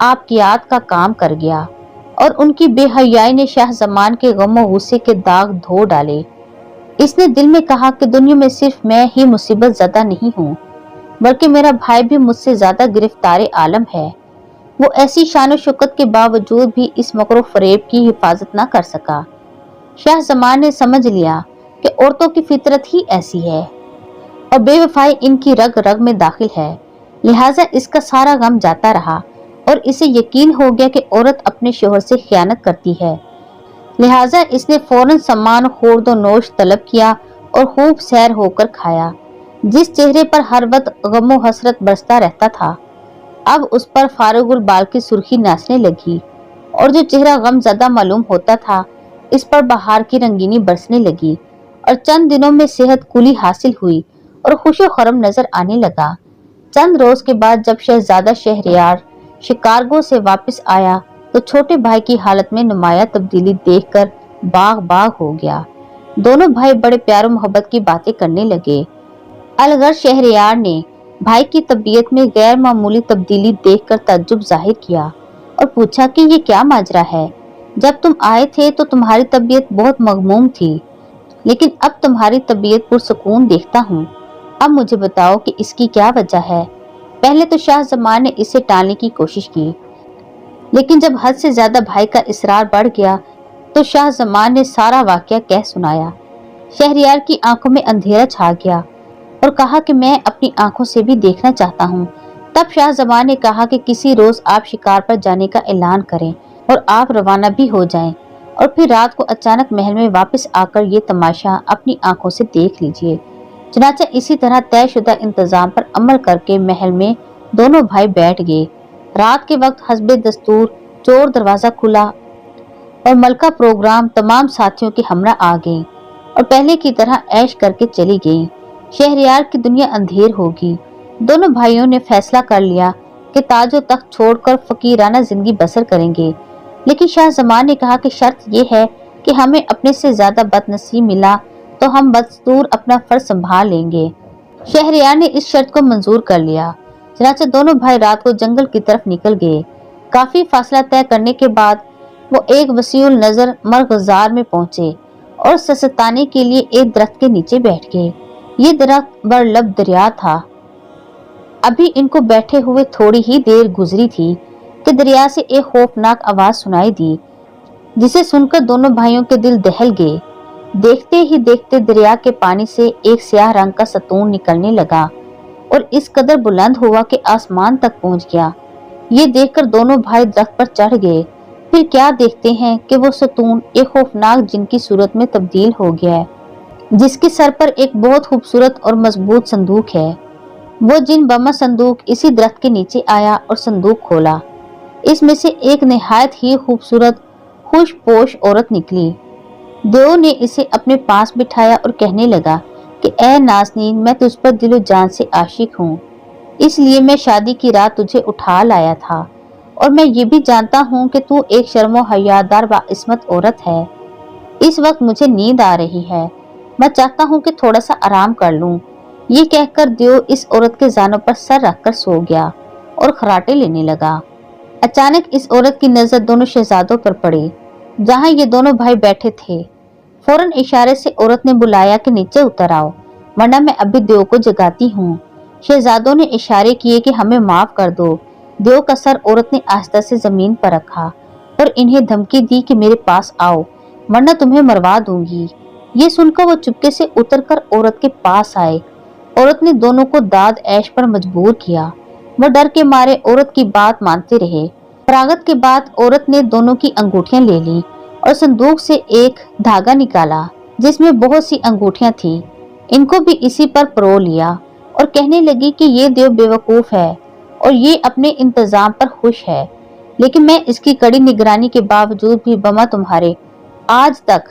آپ کی یاد کا کام کر گیا اور ان کی بے حیائی نے شاہ زمان کے غم و غصے کے داغ دھو ڈالے۔ اس نے دل میں کہا کہ دنیا میں صرف میں ہی مصیبت زدہ نہیں ہوں، بلکہ میرا بھائی بھی مجھ سے زیادہ گرفتار عالم ہے۔ وہ ایسی شان و شوکت کے باوجود بھی اس مکر و فریب کی حفاظت نہ کر سکا۔ شاہ زمان نے سمجھ لیا کہ عورتوں کی فطرت ہی ایسی ہے اور بے وفائی ان کی رگ رگ میں داخل ہے، لہٰذا اس کا سارا غم جاتا رہا اور اسے یقین ہو گیا کہ عورت اپنے شوہر سے خیانت کرتی ہے، لہٰذا اس نے فوراً سامان خورد و نوش طلب کیا اور خوب سیر ہو کر کھایا۔ جس چہرے پر ہر وقت غم و حسرت برستا رہتا تھا، اب اس پر فارغ البال کی سرخی ناچنے لگی، اور جو چہرہ غم زدہ معلوم ہوتا تھا اس پر بہار کی رنگینی برسنے لگی، اور چند دنوں میں صحت کلی حاصل ہوئی اور خوش و خرم نظر آنے لگا۔ چند روز کے بعد جب شہزادہ شہریار شکارگاہ سے واپس آیا تو چھوٹے بھائی کی حالت میں نمایاں تبدیلی دیکھ کر باغ باغ ہو گیا۔ دونوں بھائی بڑے پیار و محبت کی باتیں کرنے لگے۔ الغرض شہریار نے بھائی کی طبیعت میں غیر معمولی تبدیلی دیکھ کر تعجب ظاہر کیا اور پوچھا کہ یہ کیا ماجرا ہے؟ جب تم آئے تھے تو تمہاری طبیعت بہت مغموم تھی، لیکن اب تمہاری طبیعت پرسکون دیکھتا ہوں۔ اب مجھے بتاؤ کہ اس کی کیا وجہ ہے؟ پہلے تو شاہ زمان نے اسے ٹالنے کی کوشش کی، لیکن جب حد سے زیادہ بھائی کا اصرار بڑھ گیا تو شاہ زمان نے سارا واقعہ کہہ سنایا۔ شہریار کی آنکھوں میں اندھیرا چھا گیا اور کہا کہ میں اپنی آنکھوں سے بھی دیکھنا چاہتا ہوں۔ تب شاہ زمان نے کہا کہ کسی روز آپ شکار پر جانے کا اعلان کریں اور آپ روانہ بھی ہو جائیں، اور پھر رات کو اچانک محل میں واپس آ کر یہ تماشا اپنی آنکھوں سے دیکھ لیجئے۔ چنانچہ اسی طرح طے شدہ انتظام پر عمل کر کے محل میں دونوں بھائی بیٹھ گئے۔ رات کے وقت حسب دستور چور دروازہ کھلا اور ملکہ پروگرام تمام ساتھیوں کے ہمراہ آ گئی اور پہلے کی طرح عیش کر کے چلی گئی۔ شہریار کی دنیا اندھیر ہوگی۔ دونوں بھائیوں نے فیصلہ کر لیا کہ تاج و تخت چھوڑ کر فقیرانہ زندگی بسر کریں گے، لیکن شاہ زمان نے کہا کہ شرط یہ ہے کہ ہمیں اپنے سے زیادہ بد نصیب ملا تو ہم بدستور اپنا فرض سنبھال لیں گے۔ شہریار نے اس شرط کو منظور کر لیا۔ چنانچہ دونوں بھائی رات کو جنگل کی طرف نکل گئے۔ کافی فاصلہ طے کرنے کے بعد وہ ایک وسیع النظر مرغزار میں پہنچے اور سستانے کے لیے ایک درخت کے نیچے بیٹھ گئے۔ یہ درخت برلب دریا تھا۔ ابھی ان کو بیٹھے ہوئے تھوڑی ہی دیر گزری تھی کہ دریا سے ایک خوفناک آواز سنائی دی، جسے سن کر دونوں بھائیوں کے دل دہل گئے۔ دیکھتے ہی دیکھتے دریا کے پانی سے ایک سیاہ رنگ کا ستون نکلنے لگا اور اس قدر بلند ہوا کہ آسمان تک پہنچ گیا۔ یہ دیکھ کر دونوں بھائی درخت پر چڑھ گئے۔ پھر کیا دیکھتے ہیں کہ وہ ستون ایک خوفناک جن کی صورت میں تبدیل ہو گیا ہے، جس کے سر پر ایک بہت خوبصورت اور مضبوط صندوق ہے۔ وہ جن بما صندوق اسی درخت کے نیچے آیا اور صندوق کھولا۔ اس میں سے ایک نہایت ہی خوبصورت خوش پوش عورت نکلی۔ دیو نے اسے اپنے پاس بٹھایا اور کہنے لگا کہ اے نازنین، میں تجھ پر دل و جان سے عاشق ہوں، اس لیے میں شادی کی رات تجھے اٹھا لایا تھا، اور میں یہ بھی جانتا ہوں کہ تو ایک شرم و حیا دار باعصمت عورت ہے۔ اس وقت مجھے نیند آ رہی ہے، میں چاہتا ہوں کہ تھوڑا سا آرام کر لوں۔ یہ کہہ کر دیو اس عورت کے زانوں پر سر رکھ کر سو گیا اور خراٹے لینے لگا۔ اچانک اس عورت کی نظر دونوں شہزادوں پر پڑی جہاں یہ دونوں بھائی بیٹھے تھے۔ فوراً اشارے سے عورت نے بلایا کہ نیچے اتر آؤ، ورنہ میں ابھی دیو کو جگاتی ہوں۔ شہزادوں نے اشارے کیے کہ ہمیں معاف کر دو۔ دیو کا سر عورت نے آہستہ سے زمین پر رکھا اور انہیں دھمکی دی کہ میرے پاس آؤ، ورنہ تمہیں مروا دوں گی۔ یہ سن کر وہ چپکے سے اتر کر عورت کے پاس آئے۔ عورت نے دونوں کو داد عیش پر مجبور کیا۔ وہ ڈر کے مارے عورت کی بات مانتے رہے۔ فراغت کے بعد عورت نے دونوں کی انگوٹھیاں لے لیں اور صندوق سے ایک دھاگا نکالا جس میں بہت سی انگوٹھیاں تھیں۔ ان کو بھی اسی پر پرو لیا اور کہنے لگی کہ یہ دیو بے وقوف ہے اور یہ اپنے انتظام پر خوش ہے، لیکن میں اس کی کڑی نگرانی کے باوجود بھی بما تمہارے آج تک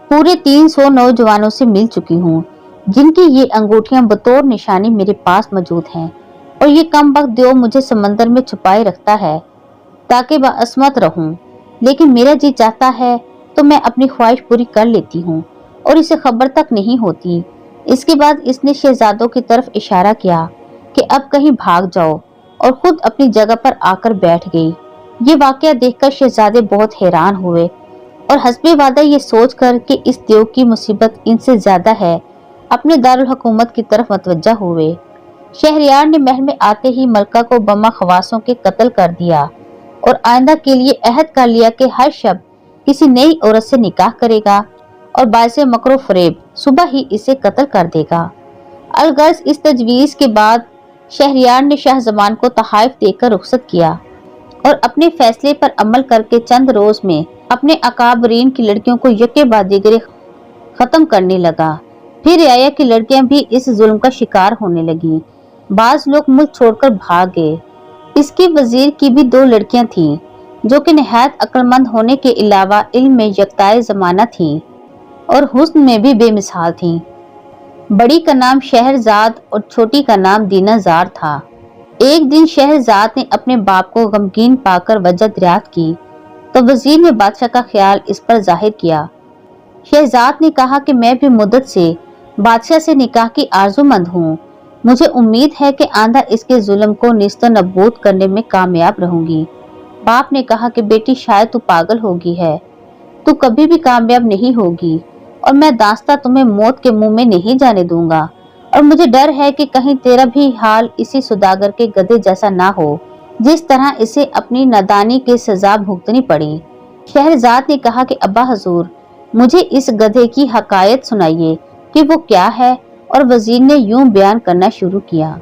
پورے 300 نوجوانوں سے مل چکی ہوں، جن کی یہ انگوٹھیاں بطور نشانی میرے پاس موجود ہیں، اور یہ کم بخت دیو مجھے سمندر میں چھپائے رکھتا ہے تاکہ باعصمت رہوں، لیکن میرا جی چاہتا ہے تو میں اپنی خواہش پوری کر لیتی ہوں اور اسے خبر تک نہیں ہوتی۔ اس کے بعد اس نے شہزادوں کی طرف اشارہ کیا کہ اب کہیں بھاگ جاؤ اور خود اپنی جگہ پر آ کر بیٹھ گئی۔ یہ واقعہ دیکھ کر شہزادے بہت حیران ہوئے اور حسب وعدہ یہ سوچ کر کہ اس دیو کی مصیبت ان سے زیادہ ہے، اپنے دارالحکومت کی طرف متوجہ ہوئے۔ شہریار نے محل میں آتے ہی ملکہ کو بما خواصوں کے قتل کر دیا اور آئندہ کے لیے عہد کر لیا کہ ہر شب کسی نئی عورت سے نکاح کرے گا اور باعث مکر و فریب صبح ہی اسے قتل کر دے گا۔ الغرض اس تجویز کے بعد شہریار نے شاہ زمان کو تحائف دے کر رخصت کیا اور اپنے فیصلے پر عمل کر کے چند روز میں اپنے اکابرین کی لڑکیوں کو یکے بعد دیگر ختم کرنے لگا۔ پھر رعایا کی لڑکیاں بھی اس ظلم کا شکار ہونے لگیں۔ بعض لوگ ملک چھوڑ کر بھاگ گئے۔ اس کے وزیر کی بھی 2 لڑکیاں تھیں جو کہ نہایت عقل مند ہونے کے علاوہ علم میں یکتائے زمانہ تھیں اور حسن میں بھی بے مثال تھیں۔ بڑی کا نام شہرزاد اور چھوٹی کا نام دینہ زار تھا۔ ایک دن شہرزاد نے اپنے باپ کو غمگین پا کر وجہ دریافت کی تو وزیر نے بادشاہ کا خیال اس پر ظاہر کیا۔ شہزاد نے کہا کہ میں بھی مدت سے بادشاہ سے نکاح کی آرزو مند ہوں، مجھے امید ہے کہ آندہ اس کے ظلم کو نیست و نابود کرنے میں کامیاب رہوں گی۔ باپ نے کہا کہ بیٹی شاید تو پاگل ہوگی ہے، تو کبھی بھی کامیاب نہیں ہوگی اور میں دانستہ تمہیں موت کے منہ میں نہیں جانے دوں گا، اور مجھے ڈر ہے کہ کہیں تیرا بھی حال اسی سوداگر کے گدھے جیسا نہ ہو جس طرح اسے اپنی نادانی کی سزا بھگتنی پڑی۔ شہرزاد نے کہا کہ ابا حضور مجھے اس گدھے کی حقائق سنائیے کہ وہ کیا ہے، اور وزیر نے یوں بیان کرنا شروع کیا۔